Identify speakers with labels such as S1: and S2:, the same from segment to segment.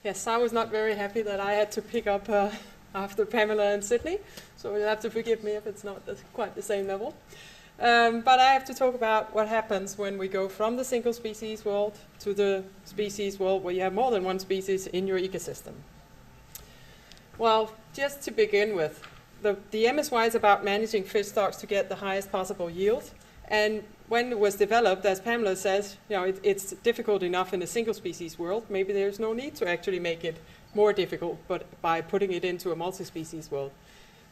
S1: Yes, I was not very happy that I had to pick up after Pamela and Sydney, so you'll have to forgive me if it's not quite the same level. But I have to talk about what happens when we go from the single species world to the species world where you have more than one species in your ecosystem. Well, just to begin with, the MSY is about managing fish stocks to get the highest possible yield. And when it was developed, as Pamela says, it's difficult enough in a single species world. Maybe there's no need to actually make it more difficult by putting it into a multi-species world.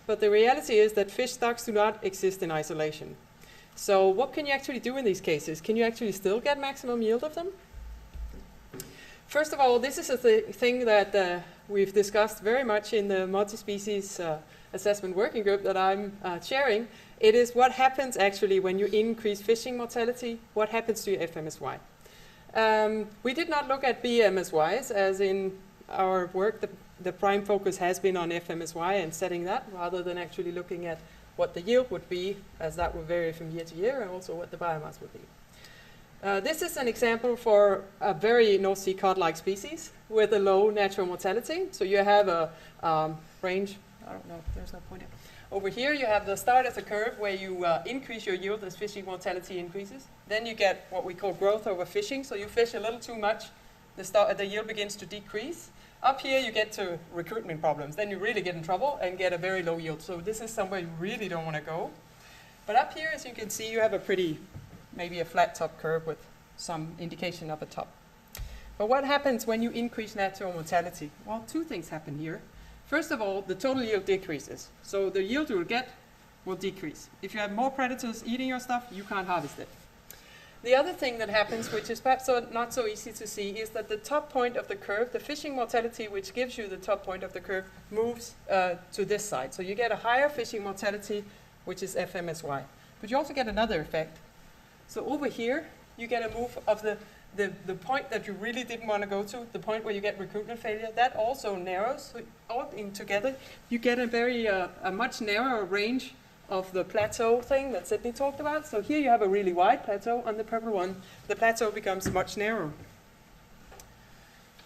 S1: But the reality is that fish stocks do not exist in isolation. So what can you actually do in these cases? Can you actually still get maximum yield of them? First of all, this is a thing that we've discussed very much in the multi-species assessment working group that I'm chairing. It is what happens actually when you increase fishing mortality, what happens to your FMSY. We did not look at BMSYs, as in our work, the prime focus has been on FMSY and setting that, rather than actually looking at what the yield would be, as that will vary from year to year, and also what the biomass would be. This is an example for a very North Sea cod-like species with a low natural mortality. So you have a range, I don't know, there's no point here. Over here you have the start of the curve where you increase your yield as fishing mortality increases. Then you get what we call growth over fishing. So you fish a little too much, the yield begins to decrease. Up here you get to recruitment problems. Then you really get in trouble and get a very low yield. So this is somewhere you really don't want to go. But up here, as you can see, you have a pretty, maybe a flat top curve with some indication of a top. But what happens when you increase natural mortality? Well, two things happen here. First of all, the total yield decreases. So the yield you will get will decrease. If you have more predators eating your stuff, you can't harvest it. The other thing that happens, which is perhaps not so easy to see, is that the top point of the curve, the fishing mortality, which gives you the top point of the curve, moves to this side. So you get a higher fishing mortality, which is FMSY. But you also get another effect. So over here, you get a move of the point that you really didn't want to go to, the point where you get recruitment failure. That also narrows. So all in together, you get a much narrower range of the plateau thing that Sydney talked about. So here you have a really wide plateau. On the purple one, the plateau becomes much narrower.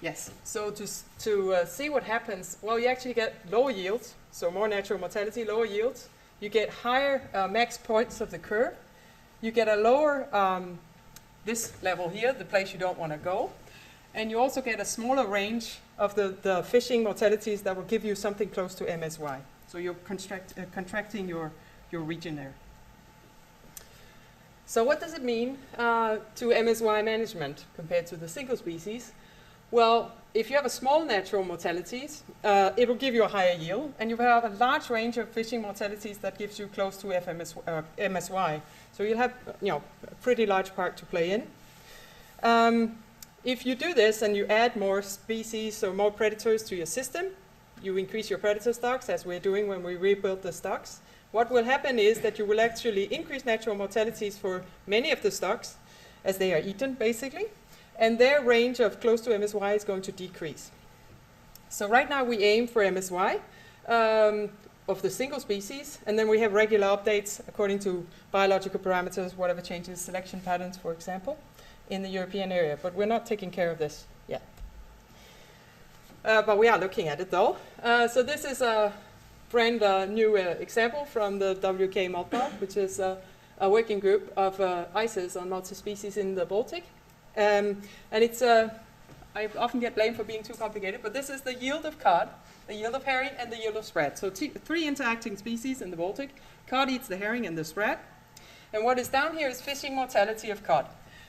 S1: Yes, so to see what happens, well, you actually get lower yields, so more natural mortality, lower yields. You get higher max points of the curve. You get a lower, this level here, the place you don't want to go. And you also get a smaller range of the fishing mortalities that will give you something close to MSY. So you're contracting your region there. So what does it mean to MSY management compared to the single species? Well, if you have a small natural mortalities, it will give you a higher yield, and you have a large range of fishing mortalities that gives you close to MSY. So you'll have a pretty large part to play in. If you do this and you add more species or more predators to your system, you increase your predator stocks, as we're doing when we rebuild the stocks. What will happen is that you will actually increase natural mortalities for many of the stocks as they are eaten, basically, and their range of close to MSY is going to decrease. So right now we aim for MSY of the single species, and then we have regular updates according to biological parameters, whatever changes, selection patterns, for example, in the European area. But we're not taking care of this yet. But we are looking at it, though. So this is a brand new example from the WK Multipart, which is a working group of ICES on multi-species in the Baltic. And it's, I often get blamed for being too complicated, but this is the yield of cod, the yield of herring, and the yield of sprat. So three interacting species in the Baltic. Cod eats the herring and the sprat. And what is down here is fishing mortality of cod.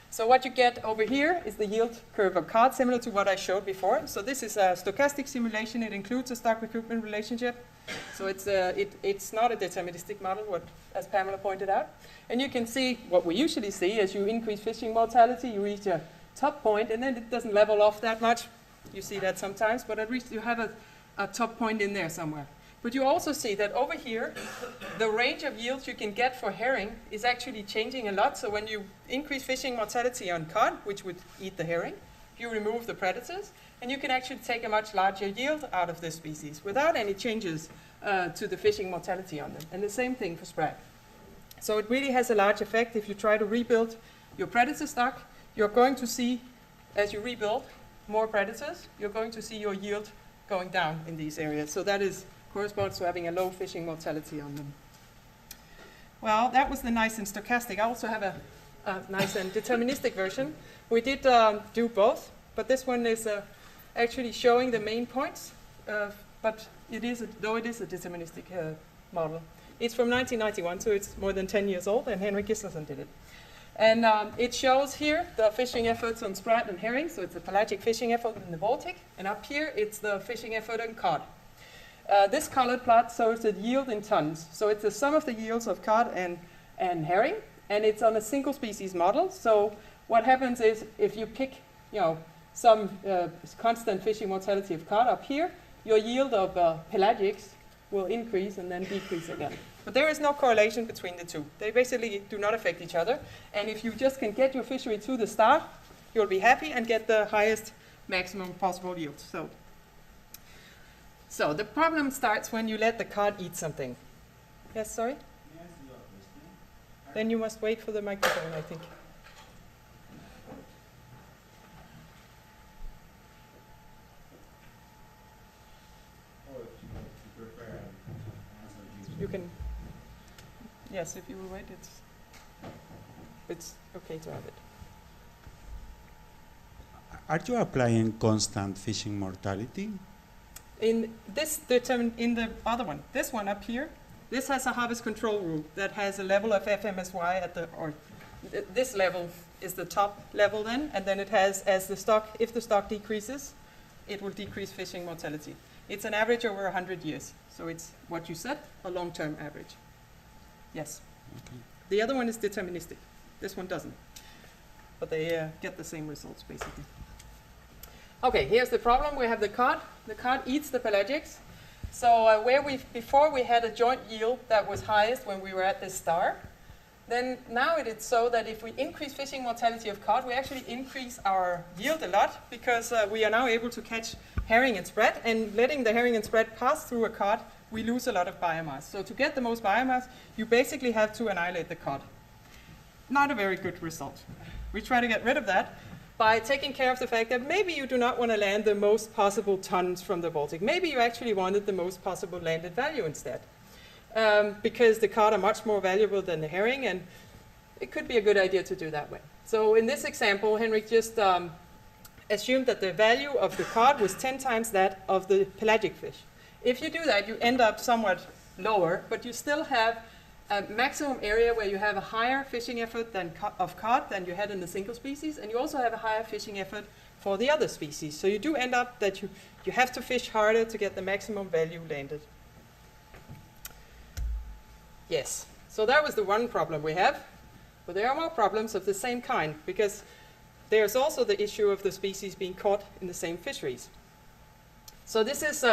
S1: So what you get over here is the yield curve of cod, similar to what I showed before. So this is a stochastic simulation. It includes a stock recruitment relationship. So it's not a deterministic model, as Pamela pointed out. And you can see what we usually see as you increase fishing mortality, you reach a top point, and then it doesn't level off that much. You see that sometimes, but at least you have a top point in there somewhere. But you also see that over here, the range of yields you can get for herring is actually changing a lot. So when you increase fishing mortality on cod, which would eat the herring, you remove the predators, and you can actually take a much larger yield out of this species without any changes to the fishing mortality on them. And the same thing for sprat. So it really has a large effect. If you try to rebuild your predator stock, you're going to see, as you rebuild, more predators, you're going to see your yield going down in these areas. So that corresponds to having a low fishing mortality on them. Well, that was the nice and stochastic. I also have a nice and deterministic version. We did do both, but this one is actually showing the main points, but though it is a deterministic model. It's from 1991, so it's more than 10 years old, and Henrik Gislersen did it. And it shows here the fishing efforts on sprat and herring, so it's a pelagic fishing effort in the Baltic, and up here it's the fishing effort on cod. This colored plot shows the yield in tons, so it's the sum of the yields of cod and herring, and it's on a single species model. So what happens is if you pick some constant fishing mortality of cod up here, your yield of pelagics will increase and then decrease again. But there is no correlation between the two. They basically do not affect each other. And if you just can get your fishery to the start, you'll be happy and get the highest maximum possible yield. So the problem starts when you let the cod eat something. Yes, sorry?
S2: Yes, you are listening.
S1: Then you must wait for the microphone, I think. You can, yes, if you will wait, it's okay to have it.
S2: Are you applying constant fishing mortality?
S1: In the other one, this one up here, this has a harvest control rule that has a level of FMSY at this level is the top level then, and then it has, if the stock decreases, it will decrease fishing mortality. It's an average over 100 years. So it's what you said, a long-term average. Yes.
S2: Okay.
S1: The other one is deterministic. This one doesn't. But they get the same results, basically. Okay, here's the problem. We have the cod. The cod eats the pelagics. So before we had a joint yield that was highest when we were at this star, then now it is so that if we increase fishing mortality of cod, we actually increase our yield a lot because we are now able to catch herring and sprat, and letting the herring and sprat pass through a cod, we lose a lot of biomass. So to get the most biomass, you basically have to annihilate the cod. Not a very good result. We try to get rid of that by taking care of the fact that maybe you do not want to land the most possible tons from the Baltic. Maybe you actually wanted the most possible landed value instead. Because the cod are much more valuable than the herring, and it could be a good idea to do that way. So in this example, Henrik just assumed that the value of the cod was 10 times that of the pelagic fish. If you do that, you end up somewhat lower, but you still have a maximum area where you have a higher fishing effort of cod than you had in the single species, and you also have a higher fishing effort for the other species. So you do end up that you have to fish harder to get the maximum value landed. Yes, so that was the one problem we have, but there are more problems of the same kind, because there's also the issue of the species being caught in the same fisheries. So this is,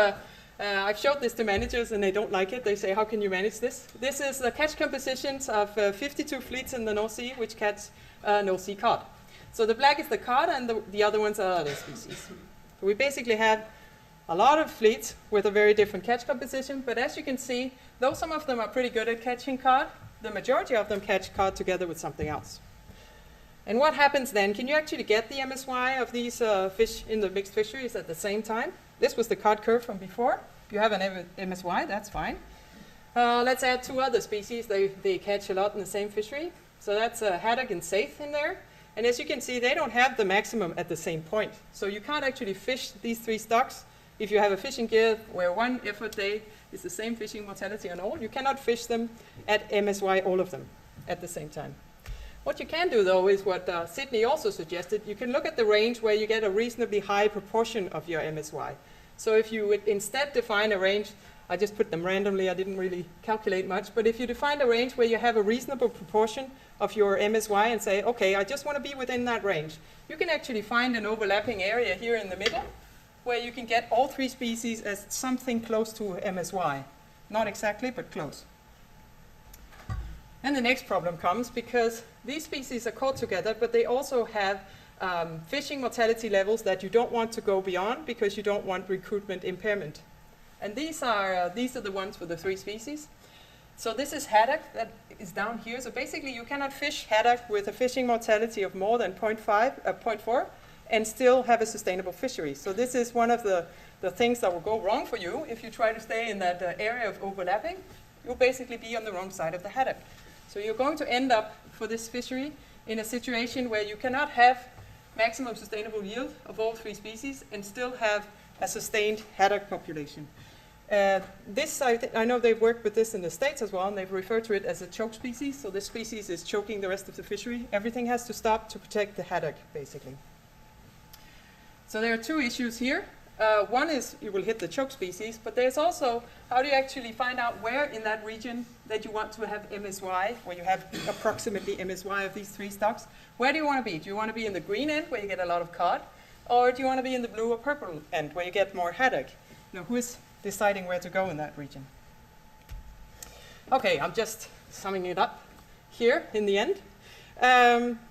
S1: I've showed this to managers and they don't like it. They say, how can you manage this? This is the catch compositions of 52 fleets in the North Sea which catch North Sea cod. So the black is the cod and the other ones are other species. So we basically have a lot of fleets with a very different catch composition, but as you can see, though some of them are pretty good at catching cod, the majority of them catch cod together with something else. And what happens then? Can you actually get the MSY of these fish in the mixed fisheries at the same time? This was the cod curve from before. If you have an MSY, that's fine. Let's add two other species. They catch a lot in the same fishery. So that's haddock and saithe in there. And as you can see, they don't have the maximum at the same point. So you can't actually fish these three stocks. If you have a fishing gear where one effort day is the same fishing mortality on all, you cannot fish them at MSY, all of them, at the same time. What you can do, though, is what Sydney also suggested. You can look at the range where you get a reasonably high proportion of your MSY. So if you would instead define a range, I just put them randomly, I didn't really calculate much, but if you define a range where you have a reasonable proportion of your MSY and say, okay, I just want to be within that range, you can actually find an overlapping area here in the middle where you can get all three species as something close to MSY. Not exactly, but close. And the next problem comes because these species are caught together, but they also have fishing mortality levels that you don't want to go beyond because you don't want recruitment impairment. And these are the ones for the three species. So this is haddock that is down here. So basically you cannot fish haddock with a fishing mortality of more than 0.4 and still have a sustainable fishery. So this is one of the things that will go wrong for you if you try to stay in that area of overlapping. You'll basically be on the wrong side of the haddock. So you're going to end up for this fishery in a situation where you cannot have maximum sustainable yield of all three species and still have a sustained haddock population. I know they've worked with this in the States as well, and they've referred to it as a choke species. So this species is choking the rest of the fishery. Everything has to stop to protect the haddock, basically. So there are two issues here. One is you will hit the choke species, but there's also how do you actually find out where in that region that you want to have MSY, where you have approximately MSY of these three stocks. Where do you want to be? Do you want to be in the green end, where you get a lot of cod? Or do you want to be in the blue or purple end, where you get more haddock? Now, who is deciding where to go in that region? Okay, I'm just summing it up here in the end.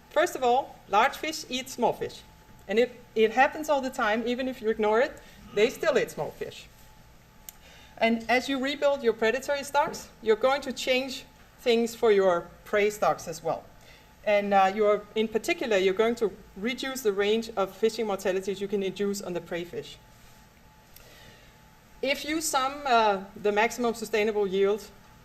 S1: First of all, large fish eat small fish. And it happens all the time, even if you ignore it, they still eat small fish. And as you rebuild your predatory stocks, you're going to change things for your prey stocks as well. And in particular, you're going to reduce the range of fishing mortalities you can induce on the prey fish. If you sum the maximum sustainable yield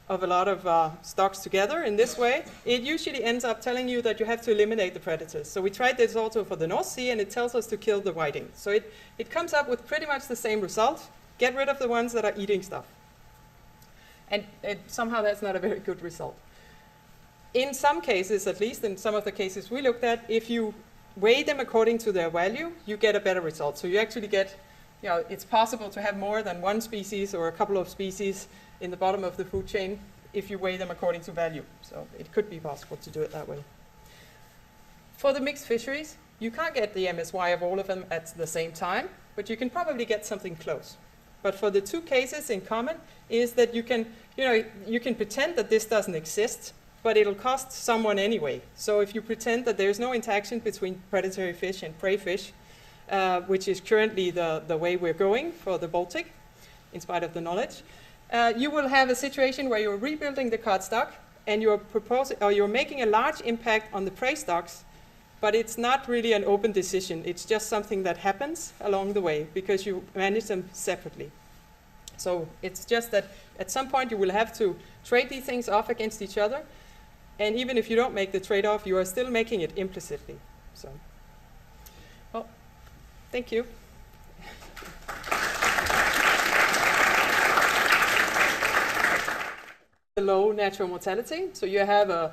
S1: of a lot of stocks together in this way, it usually ends up telling you that you have to eliminate the predators. So we tried this also for the North Sea, and it tells us to kill the whiting. So it comes up with pretty much the same result. Get rid of the ones that are eating stuff. And somehow that's not a very good result. In some cases, at least in some of the cases we looked at, if you weigh them according to their value, you get a better result. So you actually get, it's possible to have more than one species or a couple of species in the bottom of the food chain if you weigh them according to value. So it could be possible to do it that way. For the mixed fisheries, you can't get the MSY of all of them at the same time, but you can probably get something close. But for the two cases in common is that you can pretend that this doesn't exist, but it'll cost someone anyway. So if you pretend that there's no interaction between predatory fish and prey fish, which is currently the way we're going for the Baltic, in spite of the knowledge, you will have a situation where you're rebuilding the cod stock and you're making a large impact on the prey stocks, but it's not really an open decision. It's just something that happens along the way because you manage them separately. So it's just that at some point you will have to trade these things off against each other, and even if you don't make the trade-off, you are still making it implicitly. So, well, thank you. Low natural mortality. So you have a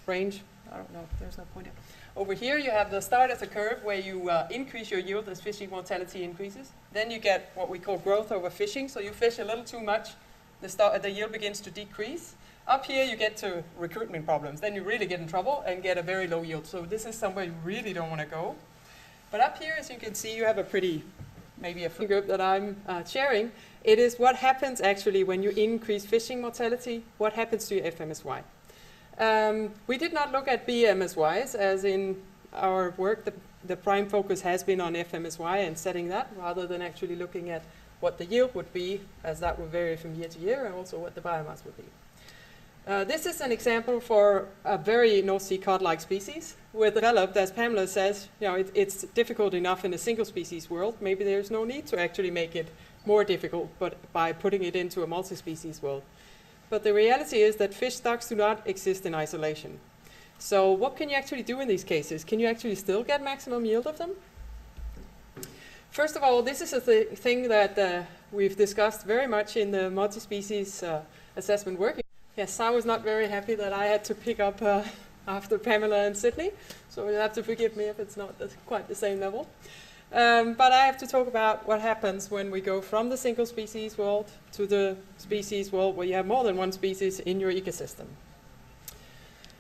S1: range, I don't know, there's no pointer. Over here you have the start of the curve where you increase your yield as fishing mortality increases. Then you get what we call growth over fishing. So you fish a little too much, the yield begins to decrease. Up here you get to recruitment problems. Then you really get in trouble and get a very low yield. So this is somewhere you really don't want to go. But up here, as you can see, you have maybe a group that I'm chairing. It is what happens actually when you increase fishing mortality, what happens to your FMSY. We did not look at BMSYs, as in our work, the prime focus has been on FMSY and setting that, rather than actually looking at what the yield would be, as that will vary from year to year, and also what the biomass would be. This is an example for a very North Sea cod-like species. We're developed, as Pamela says, it's difficult enough in a single species world. Maybe there's no need to actually make it more difficult, but by putting it into a multi-species world. But the reality is that fish stocks do not exist in isolation. So what can you actually do in these cases? Can you actually still get maximum yield of them? First of all, this is a thing that we've discussed very much in the multi-species assessment working. Yes, I was not very happy that I had to pick up after Pamela and Sydney, so you'll have to forgive me if it's not quite the same level. But I have to talk about what happens when we go from the single species world to the species world where you have more than one species in your ecosystem.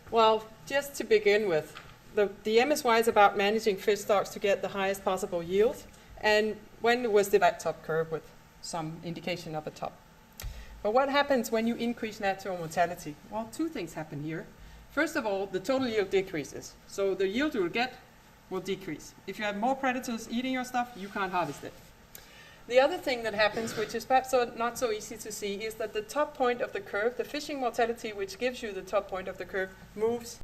S1: Well, just to begin with, the MSY is about managing fish stocks to get the highest possible yield, and when it was the flat top curve with some indication of a top. But what happens when you increase natural mortality? Well, two things happen here. First of all, the total yield decreases. So the yield you will get will decrease. If you have more predators eating your stuff, you can't harvest it. The other thing that happens, which is perhaps not so easy to see, is that the top point of the curve, the fishing mortality, which gives you the top point of the curve, moves